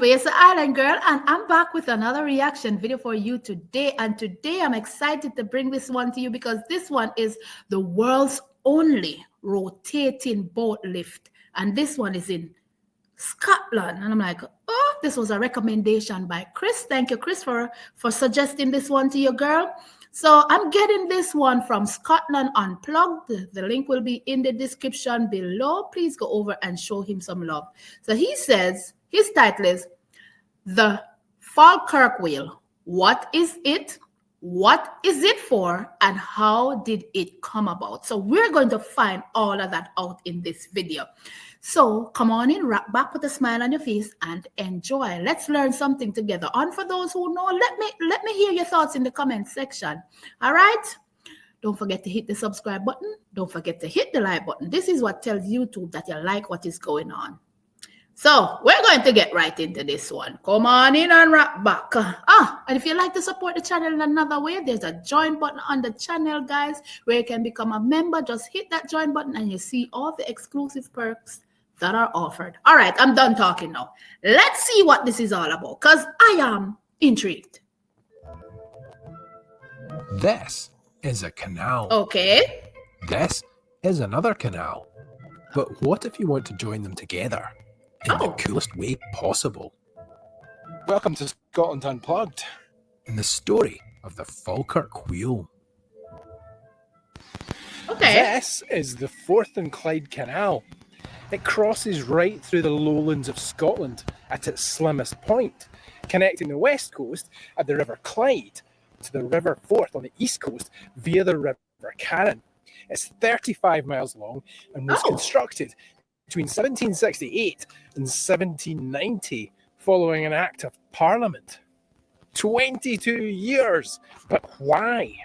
people, it's the Island Girl, and I'm back with another reaction video for you today. And today I'm excited to bring this one to you because this one is the world's only rotating boat lift. And this one is in Scotland. And I'm like, oh, this was a recommendation by Chris. Thank you, Chris, for suggesting this one to your girl. So I'm getting this one from Scotland Unplugged. The link will be in the description below. Please go over and show him some love. So he says, his title is The Falkirk Wheel. What is it? What is it for? And how did it come about? So we're going to find all of that out in this video. So come on in, rock back with a smile on your face and enjoy. Let's learn something together. And for those who know, let me hear your thoughts in the comment section. All right? Don't forget to hit the subscribe button. Don't forget to hit the like button. This is what tells YouTube that you like what is going on. So we're going to get right into this one. Come on in and rock back. And if you'd like to support the channel in another way, there's a join button on the channel, guys, where you can become a member. Just hit that join button and you see all the exclusive perks that are offered. All right, I'm done talking now. Let's see what this is all about, because I am intrigued. This is a canal. Okay. This is another canal. But what if you want to join them together in the coolest way possible? Welcome to Scotland Unplugged. In the story of the Falkirk Wheel. Okay. This is the Forth and Clyde Canal. It crosses right through the lowlands of Scotland at its slimmest point, connecting the west coast at the River Clyde to the River Forth on the east coast via the River Canal. It's 35 miles long and was constructed between 1768 and 1790 following an Act of Parliament. 22 years! But why?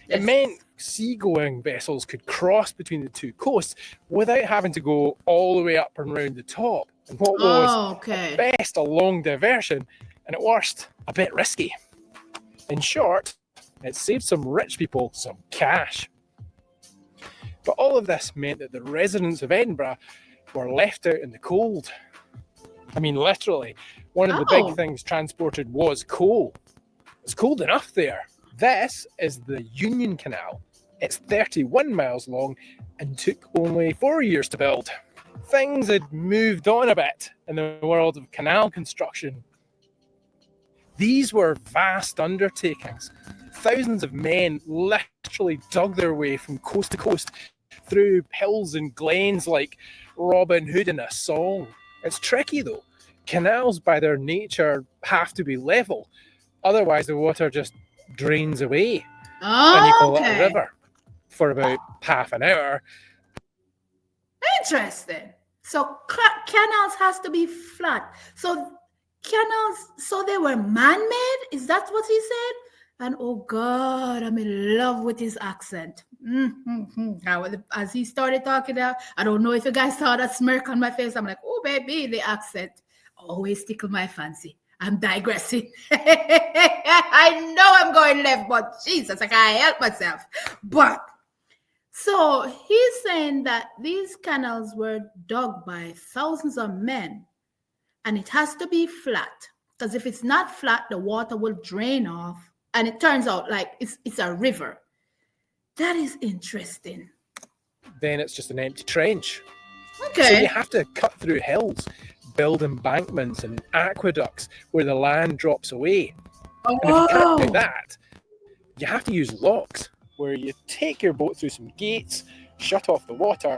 It meant seagoing vessels could cross between the two coasts without having to go all the way up and round the top. And what was at best a long diversion, and at worst a bit risky. In short, it saved some rich people some cash. But all of this meant that the residents of Edinburgh were left out in the cold. I mean, literally, one of the big things transported was coal. It's cold enough there. This is the Union Canal. It's 31 miles long and took only 4 years to build. Things had moved on a bit in the world of canal construction. These were vast undertakings. Thousands of men literally dug their way from coast to coast through hills and glens like Robin Hood in a song. It's tricky though. Canals by their nature have to be level, otherwise the water just drains away and you call it a river for about half an hour. Interesting. So canals has to be flat. So canals, so they were man-made? Is that what he said? And oh God, I'm in love with his accent. As he started talking out, I don't know if you guys saw that smirk on my face. I'm like, oh baby, the accent always tickle my fancy. I'm digressing. I know I'm going left, but Jesus, I can't help myself. But so he's saying that these canals were dug by thousands of men, and it has to be flat, because if it's not flat, the water will drain off, and it turns out like it's a river. That is interesting. Then it's just an empty trench. Okay. So you have to cut through hills, build embankments and aqueducts where the land drops away. And if you can't do that, you have to use locks, where you take your boat through some gates, shut off the water,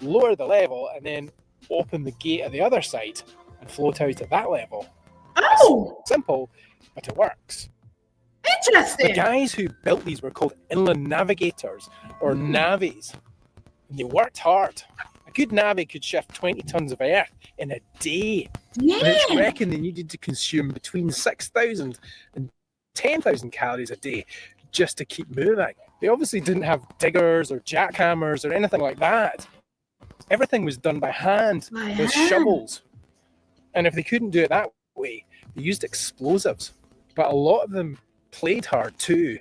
lower the level, and then open the gate at the other side and float out at that level. It's simple, but it works. Interesting. The guys who built these were called inland navigators, or navies. And they worked hard. A good navvy could shift 20 tons of earth in a day. Yeah. And it's reckoned they needed to consume between 6,000 and 10,000 calories a day just to keep moving. They obviously didn't have diggers or jackhammers or anything like that. Everything was done by hand with shovels. And if they couldn't do it that way, they used explosives. But a lot of them played hard too.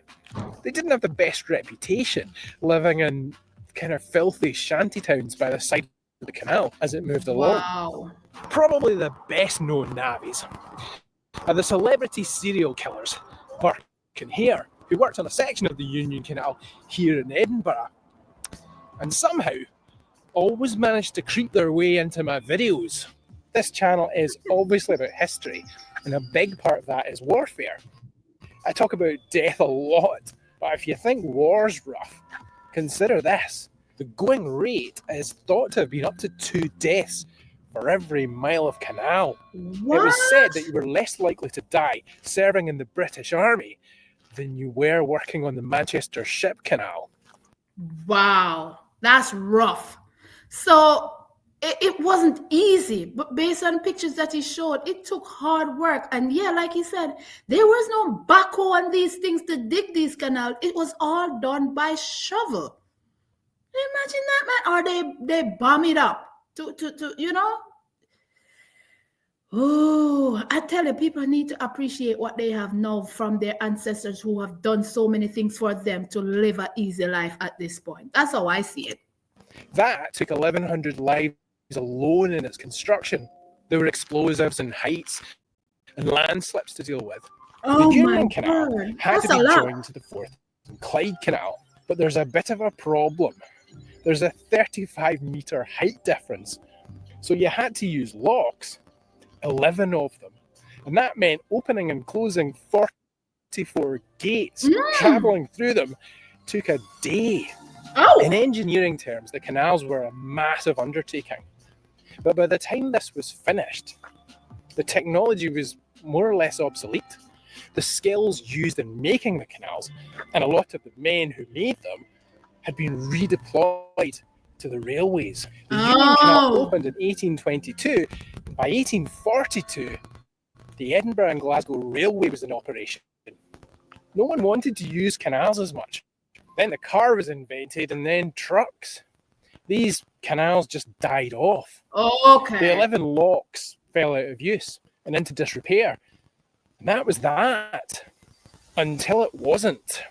They didn't have the best reputation, living in kind of filthy shanty towns by the side of the canal as it moved along. Wow. Probably the best known navies are the celebrity serial killers Burke and Hare, who worked on a section of the Union Canal here in Edinburgh, and somehow always managed to creep their way into my videos. This channel is obviously about history, and a big part of that is warfare. I talk about death a lot, but if you think war's rough, consider this. The going rate is thought to have been up to 2 deaths for every mile of canal. What? It was said that you were less likely to die serving in the British Army than you were working on the Manchester Ship Canal. Wow, that's rough. So it wasn't easy, but based on pictures that he showed, it took hard work. And yeah, like he said, there was no backhoe and these things to dig these canals. It was all done by shovel. Imagine that, man. Or they bomb it up to you know. Oh, I tell you, people need to appreciate what they have now from their ancestors who have done so many things for them to live an easy life at this point. That's how I see it. That took 1,100 lives alone in its construction. There were explosives and heights and landslips to deal with. Oh the my Union Canal God. had That's to a be lot. joined to the Forth and Clyde Canal, but there's a bit of a problem. There's a 35-metre height difference, so you had to use locks, 11 of them, and that meant opening and closing 44 gates. Travelling through them took a day. Oh, In engineering terms, the canals were a massive undertaking. But by the time this was finished, the technology was more or less obsolete. The skills used in making the canals, and a lot of the men who made them, had been redeployed to the railways. The Union Canal opened in 1822. By 1842, the Edinburgh and Glasgow Railway was in operation. No one wanted to use canals as much. Then the car was invented, and then trucks. These canals just died off. okay. The 11 locks fell out of use and into disrepair. And that was that. Until it wasn't.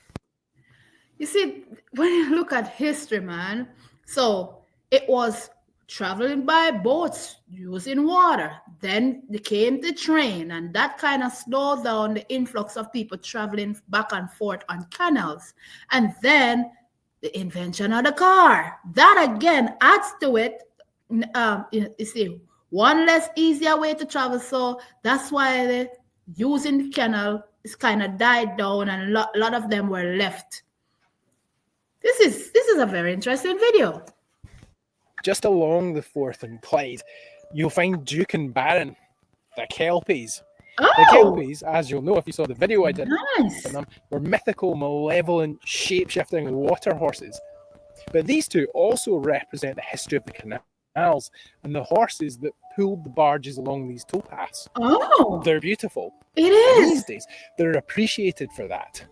You see, when you look at history, man, so it was traveling by boats, using water. Then they came the train, and that kind of slowed down the influx of people traveling back and forth on canals. And then the invention of the car. That again adds to it. You see, one less easier way to travel. So that's why the using the canal is kind of died down, and a lot of them were left. This is a very interesting video. Just along the Forth and Clyde, you'll find Duke and Baron, the Kelpies. Oh, The Kelpies, as you'll know if you saw the video I did nice. on them, were mythical, malevolent, shape-shifting water horses. But these two also represent the history of the canals and the horses that pulled the barges along these towpaths. Oh, They're beautiful. it And is. these days, they're appreciated for that.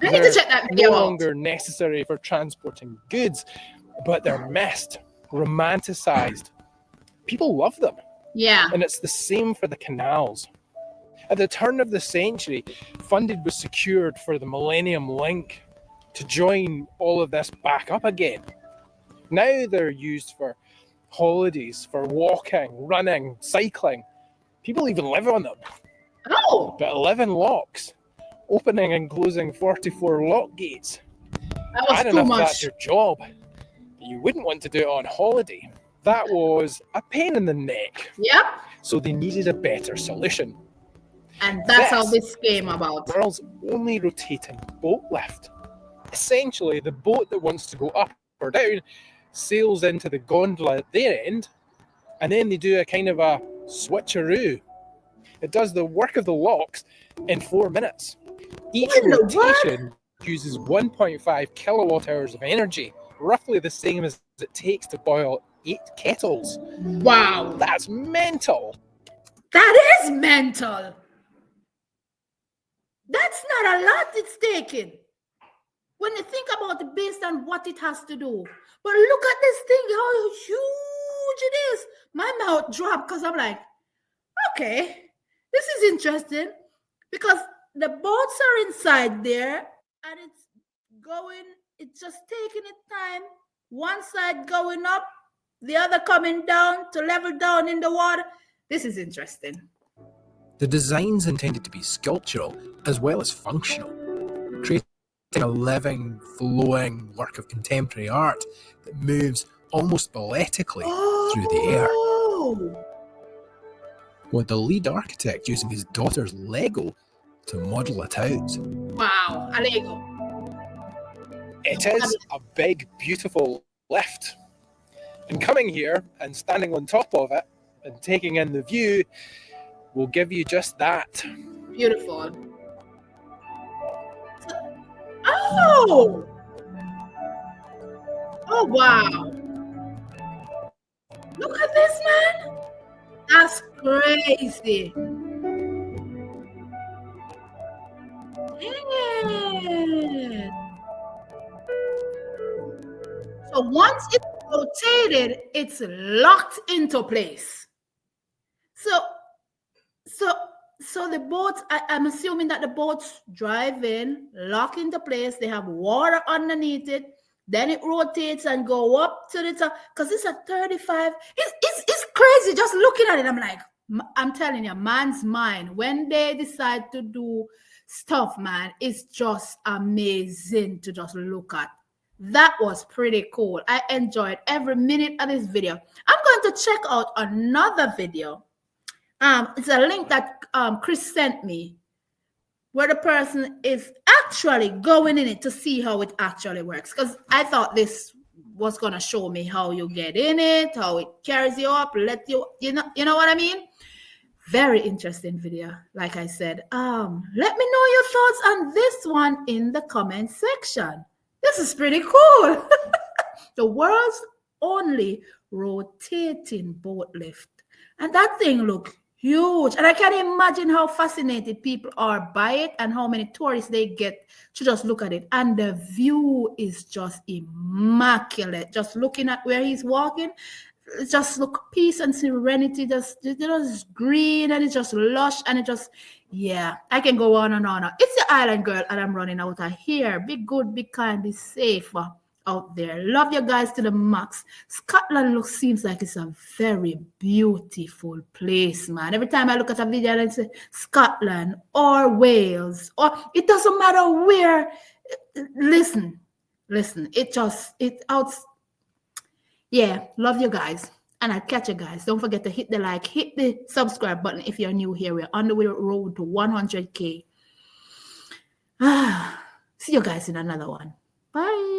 I need to They're check that no video out. longer necessary for transporting goods, but they're missed, romanticized. People love them. Yeah. And it's the same for the canals. At the turn of the century, funding was secured for the Millennium Link to join all of this back up again. Now they're used for holidays, for walking, running, cycling. People even live on them. Oh, But 11 locks, opening and closing 44 lock gates. that I was don't too know if much. that's your job. You wouldn't want to do it on holiday. That was a pain in the neck. Yep. So they needed a better solution. And that's how This this came about. The world's only rotating boat lift. Essentially, the boat that wants to go up or down sails into the gondola at their end, and then they do a kind of a switcheroo. It does the work of the locks in 4 minutes. Each What in the world? rotation uses 1.5 kilowatt hours of energy, roughly the same as it takes to boil 8 kettles. Wow. That's mental. That is mental. That's not a lot it's taking. When you think about it based on what it has to do. But look at this thing, how huge it is. My mouth dropped because I'm like, okay, this is interesting because the boats are inside there and it's just taking its time. One side going up, the other coming down to level down in the water. This is interesting. The design's intended to be sculptural as well as functional, creating a living, flowing work of contemporary art that moves almost balletically through the air. With the lead architect using his daughter's Lego to model it out. Wow, a Lego. It is a big, beautiful lift. And coming here and standing on top of it and taking in the view will give you just that. Beautiful. Oh! Oh, wow. Look at this, man. That's crazy. Dang. So once it's rotated, it's locked into place. So the boats, I'm assuming that the boats drive in, lock into place, they have water underneath it, then it rotates and go up to the top, because it's a 35. It's crazy just looking at it. I'm like, I'm telling you, man's mind, when they decide to do stuff, man, it's just amazing to just look at. That was pretty cool. I enjoyed every minute of this video. I'm going to check out another video. It's a link that Chris sent me, where the person is actually going in it to see how it actually works. Because I thought this was gonna show me how you get in it, how it carries you up, let you know what I mean. Very interesting video. Like I said, let me know your thoughts on this one in the comment section. This is pretty cool. The world's only rotating boat lift, and that thing look huge. And I can't imagine how fascinated people are by it and how many tourists they get to just look at it. And the view is just immaculate. Just looking at where he's walking, just look peace and serenity, just green, and it's just lush, and it just, yeah, I can go on and on. It's the island girl, and I'm running out of here. Be good, be kind, be safe out there. Love you guys to the max. Scotland seems like it's a very beautiful place, man. Every time I look at a video and I say Scotland or Wales, or it doesn't matter where, listen, yeah, love you guys. And I'll catch you guys. Don't forget to hit the like, hit the subscribe button if you're new here. We're on the road to 100K. See you guys in another one. Bye.